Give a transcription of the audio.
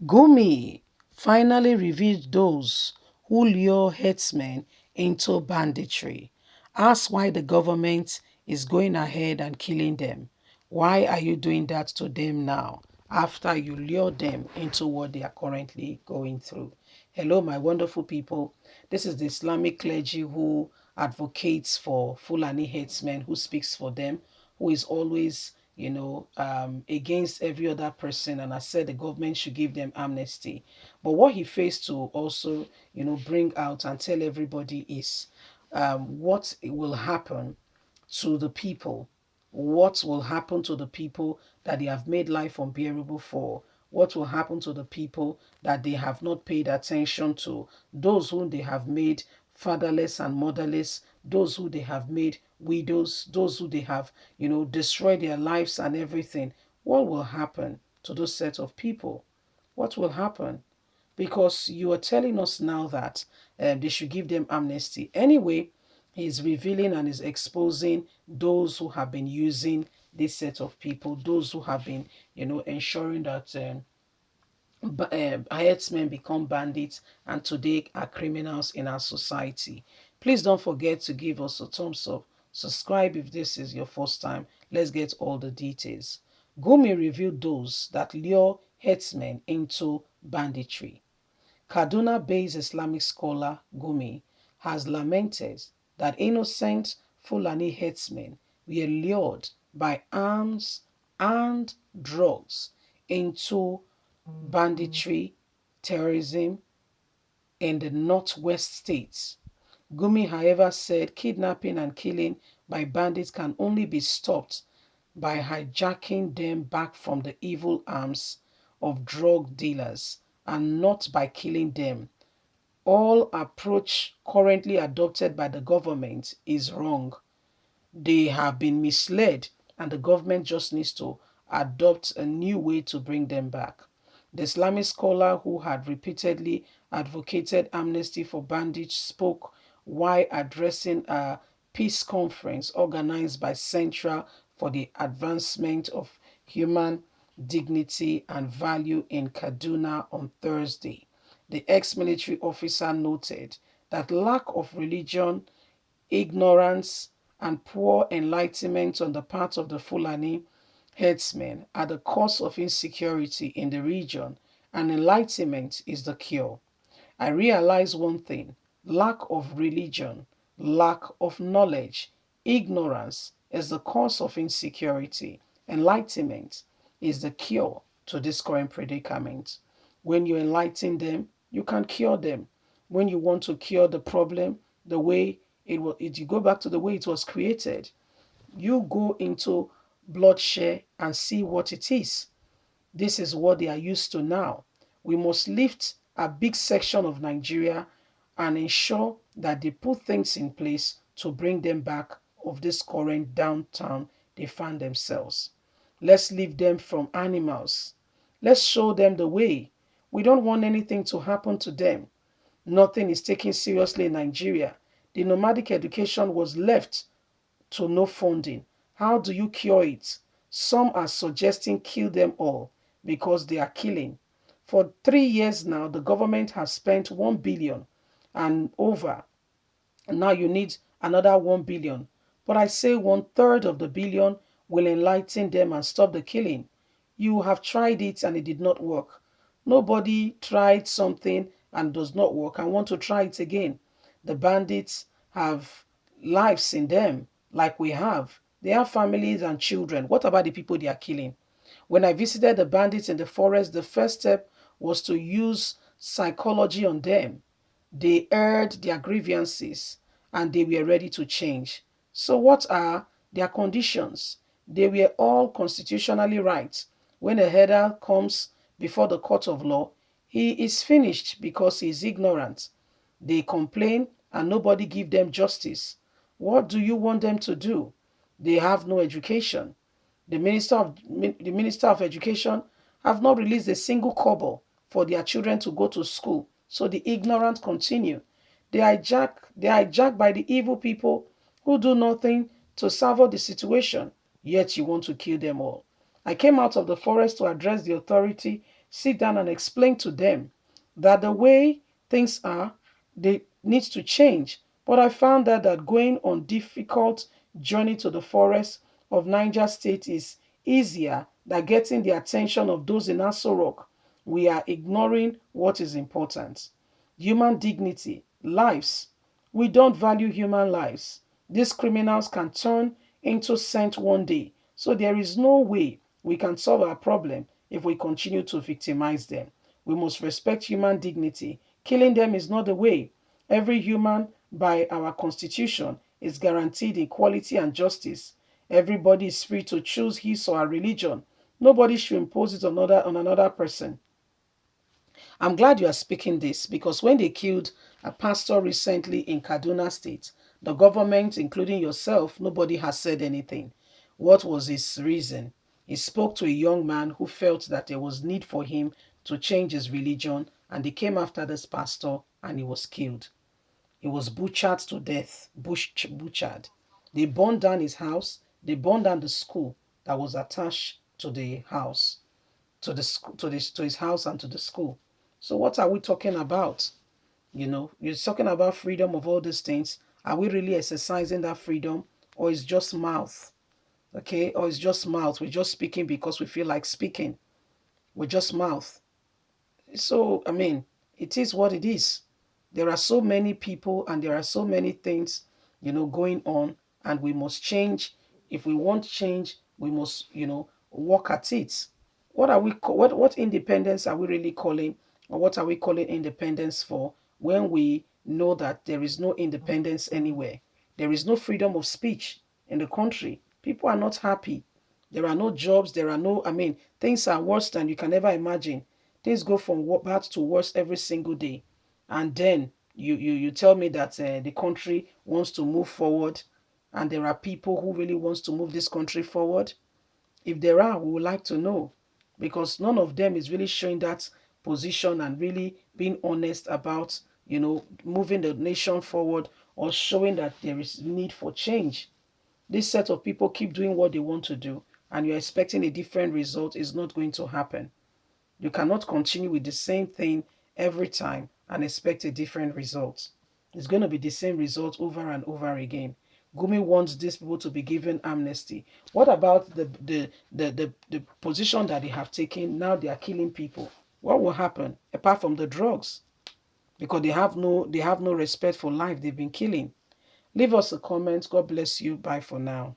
Gumi finally revealed those who lure herdsmen into banditry. Ask why the government is going ahead and killing them. Why are you doing that to them now after you lure them into what they are currently going through? Hello, my wonderful people. This is the Islamic clergy who advocates for Fulani herdsmen, who speaks for them, who is always against every other person. And I said the government should give them amnesty. But what he faced to also, bring out and tell everybody is what will happen to the people. What will happen to the people that they have made life unbearable for? What will happen to the people that they have not paid attention to? Those whom they have made fatherless and motherless, those who they have made widows, those who they have, destroyed their lives and everything. What will happen to those set of people? What will happen? Because you are telling us now that they should give them amnesty. Anyway, he's revealing and is exposing those who have been using this set of people, those who have been, ensuring that herdsmen become bandits and today are criminals in our society. Please don't forget to give us a thumbs up. Subscribe if this is your first time. Let's get all the details. Gumi revealed those that lure herdsmen into banditry. Kaduna-based Islamic scholar Gumi has lamented that innocent Fulani herdsmen were lured by arms and drugs into banditry, terrorism in the northwest states. Gumi, however, said kidnapping and killing by bandits can only be stopped by hijacking them back from the evil arms of drug dealers and not by killing them. All approach currently adopted by the government is wrong. They have been misled and the government just needs to adopt a new way to bring them back. The Islamic scholar who had repeatedly advocated amnesty for bandits spoke while addressing a peace conference organized by Central for the Advancement of Human Dignity and Value in Kaduna on Thursday. The ex-military officer noted that lack of religion, ignorance, and poor enlightenment on the part of the Fulani herdsmen are the cause of insecurity in the region, and enlightenment is the cure. I realize one thing: lack of religion, lack of knowledge, ignorance is the cause of insecurity. Enlightenment is the cure to this current predicament. When you enlighten them, you can cure them. When you want to cure the problem, the way you go back to the way it was created. You go into bloodshed and see what it is. This is what they are used to now. We must lift a big section of Nigeria and ensure that they put things in place to bring them back of this current downtown they find themselves. Let's leave them from animals. Let's show them the way. We don't want anything to happen to them. Nothing is taken seriously in Nigeria. The nomadic education was left to no funding. How do you cure it? Some are suggesting kill them all because they are killing. For 3 years now, the government has spent 1 billion and over. And now you need another 1 billion. But I say 1/3 of the billion will enlighten them and stop the killing. You have tried it and it did not work. Nobody tried something and does not work and want to try it again. The bandits have lives in them like we have. They have families and children. What about the people they are killing? When I visited the bandits in the forest, the first step was to use psychology on them. They aired their grievances and they were ready to change. So, what are their conditions? They were all constitutionally right. When a herder comes before the court of law, he is finished because he is ignorant. They complain and nobody give them justice. What do you want them to do? They have no education. The minister of education have not released a single kobo for their children to go to school. So the ignorant continue. They are hijacked by the evil people who do nothing to salvage the situation, yet you want to kill them all. I came out of the forest to address the authority sit down and explain to them that the way things are, they need to change. But I found out that going on difficult journey to the forest of Niger State is easier than getting the attention of those in Aso Rock. We are ignoring what is important. Human dignity, lives. We don't value human lives. These criminals can turn into saints one day. So there is no way we can solve our problem if we continue to victimize them. We must respect human dignity. Killing them is not the way. Every human, by our constitution, is guaranteed equality and justice. Everybody is free to choose his or her religion. Nobody should impose it on another person. I'm glad you are speaking this because when they killed a pastor recently in Kaduna State, the government, including yourself, nobody has said anything. What was his reason? He spoke to a young man who felt that there was need for him to change his religion, and they came after this pastor and he was killed. He was butchered to death, butchered. They burned down his house. They burned down the school that was attached to the house, to his house and to the school. So what are we talking about? You're talking about freedom of all these things. Are we really exercising that freedom, or is just mouth? Okay, or it's just mouth. We're just speaking because we feel like speaking. We're just mouth. So, I mean, it is what it is. There are so many people and there are so many things, going on, and we must change. If we want change, we must, work at it. What independence are we really calling, or what are we calling independence for when we know that there is no independence anywhere? There is no freedom of speech in the country. People are not happy. There are no jobs. There are no, I mean, things are worse than you can ever imagine. Things go from bad to worse every single day. And then you tell me that the country wants to move forward, and there are people who really wants to move this country forward. If there are, we would like to know, because none of them is really showing that position and really being honest about, moving the nation forward, or showing that there is need for change. This set of people keep doing what they want to do, and you're expecting a different result is not going to happen. You cannot continue with the same thing every time and expect a different result. It's going to be the same result over and over again. Gumi wants these people to be given amnesty. What about the position that they have taken? Now they are killing people. What will happen apart from the drugs? Because they have no respect for life. They've been killing. Leave us a comment. God bless you. Bye for now.